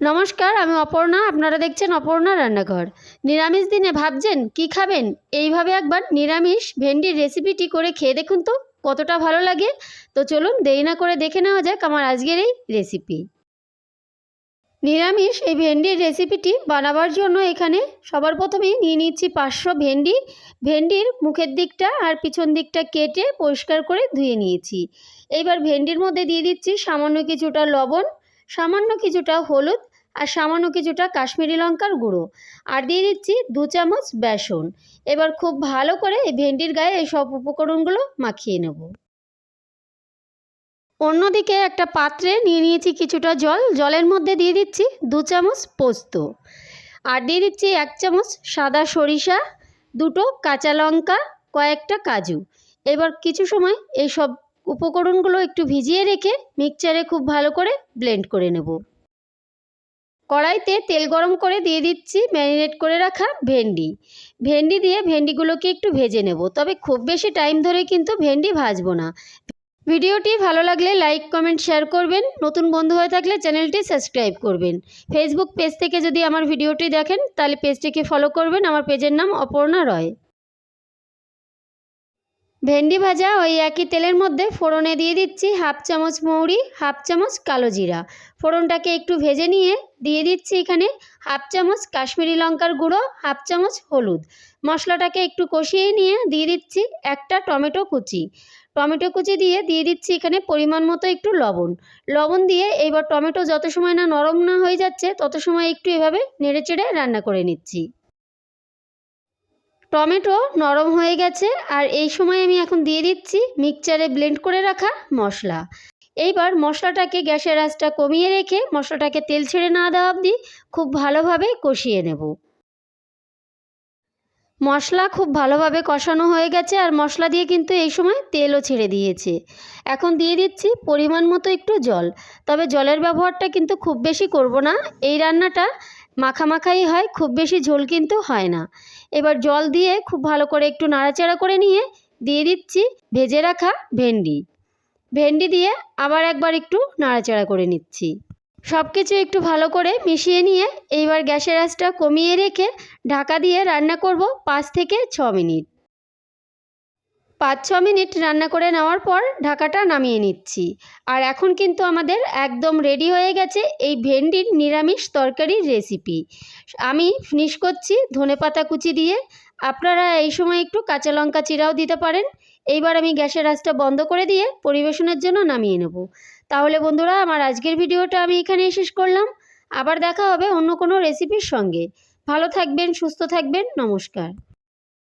নমস্কার, আমি অপর্ণা। আপনারা দেখছেন অপর্ণা রান্নাঘর। নিরামিষ দিনে ভাবছেন কি খাবেন? এইভাবে একবার নিরামিষ ভেন্ডির রেসিপিটি করে খেয়ে দেখুন তো কতটা ভালো লাগে। তো চলুন দেরি না করে দেখে নেওয়া যাক আমার আজকের এই রেসিপি। নিরামিষ এই ভেন্ডির রেসিপিটি বানাবার জন্য এখানে সবার প্রথমেই নিয়ে নিচ্ছি 500 ভেন্ডি। ভেন্ডির মুখের দিকটা আর পিছন দিকটা কেটে পরিষ্কার করে ধুয়ে নিয়েছি। এইবার ভেন্ডির মধ্যে দিয়ে দিচ্ছি সামান্য কিছুটা লবণ, সামান্য কিছুটা হলুদ আর সামান্য কিছুটা কাশ্মীরি লঙ্কার গুঁড়ো, আর দিয়ে দিচ্ছি 2 চামচ বেসন। এবার খুব ভালো করে এই ভেন্ডির গায়ে এই সব উপকরণগুলো মাখিয়ে নেব। অন্যদিকে একটা পাত্রে নিয়ে নিয়েছি কিছুটা জল। জলের মধ্যে দিয়ে দিচ্ছি 2 চামচ পোস্ত, আর দিয়ে দিচ্ছি 1 চামচ সাদা সরিষা, 2টো কাঁচা লঙ্কা, কয়েকটা কাজু। এবার কিছু সময় এই সব উপকরণগুলো একটু ভিজিয়ে রেখে মিক্সচারে খুব ভালো করে ব্লেন্ড করে নেব। কড়াইতে তেল গরম করে দিয়ে দিচ্ছি ম্যারিনেট করে রাখা ভেন্ডি দিয়ে ভেন্ডিগুলোকে একটু ভেজে নেব, তবে খুব বেশি টাইম ধরে কিন্তু ভেন্ডি ভাজবো না। ভিডিওটি ভালো লাগলে লাইক কমেন্ট শেয়ার করবেন। নতুন বন্ধু হয়ে থাকলে চ্যানেলটি সাবস্ক্রাইব করবেন। ফেসবুক পেজ থেকে যদি আমার ভিডিওটি দেখেন তাহলে পেজটিকে ফলো করবেন। আমার পেজের নাম অপর্ণা রয়। ভেন্ডি ভাজা ওই একই তেলের মধ্যে ফোড়নে দিয়ে দিচ্ছি 1/2 চামচ মৌরি, 1/2 চামচ কালো জিরা। ফোড়নটাকে একটু ভেজে নিয়ে দিয়ে দিচ্ছি এখানে 1/2 চামচ কাশ্মীরি লঙ্কার গুঁড়ো, 1/2 চামচ হলুদ। মশলাটাকে একটু কষিয়ে নিয়ে দিয়ে দিচ্ছি একটা টমেটো কুচি দিয়ে দিচ্ছি এখানে পরিমাণ মতো একটু লবণ দিয়ে এইবার টমেটো যত সময় না নরম না হয়ে যাচ্ছে তত সময় একটু এভাবে নেড়েচেড়ে রান্না করে নিচ্ছি। টমেটো নরম হয়ে গেছে, আর এই সময় আমি এখন দিয়ে দিচ্ছি মিক্সচারে ব্লেন্ড করে রাখা মশলা। এইবার মশলাটাকে গ্যাসের আঁচটা কমিয়ে রেখে মশলাটাকে তেল ছেড়ে না দেওয়া অবধি খুব ভালোভাবে কষিয়ে নেব। মশলা খুব ভালোভাবে কষানো হয়ে গেছে, আর মশলা দিয়ে কিন্তু এই সময় তেলও ছেড়ে দিয়েছে। এখন দিয়ে দিচ্ছি পরিমাণ মতো একটু জল, তবে জলের ব্যবহারটা কিন্তু খুব বেশি করব না। এই রান্নাটা মাখামাখাই হয়, খুব বেশি ঝোল কিন্তু হয় না। এবার জল দিয়ে খুব ভালো করে একটু নাড়াচাড়া করে নিয়ে দিয়ে দিচ্ছি ভেজে রাখা ভেন্ডি দিয়ে আবার একবার একটু নাড়াচাড়া করে নিচ্ছি। সব কিছু একটু ভালো করে মিশিয়ে নিয়ে এইবার গ্যাসের আঁচটা কমিয়ে রেখে ঢাকা দিয়ে রান্না করব 5 থেকে 6 মিনিট। 5-6 মিনিট রান্না করে নেওয়ার পর ঢাকাটা নামিয়ে নিচ্ছি। আর এখন কিন্তু আমাদের একদম রেডি হয়ে গেছে এই ভেন্ডির নিরামিষ তরকারির রেসিপি। আমি ফিনিশ করছি ধনেপাতা কুচি দিয়ে। আপনারা এই সময় একটু কাঁচা লঙ্কা চিরাও দিতে পারেন। এইবার আমি গ্যাসের আঁচটা বন্ধ করে দিয়ে পরিবেশনের জন্য নামিয়ে নেব। তাহলে বন্ধুরা, আমার আজকের ভিডিওটা আমি এখানেই শেষ করলাম। আবার দেখা হবে অন্য কোনো রেসিপির সঙ্গে। ভালো থাকবেন, সুস্থ থাকবেন। নমস্কার।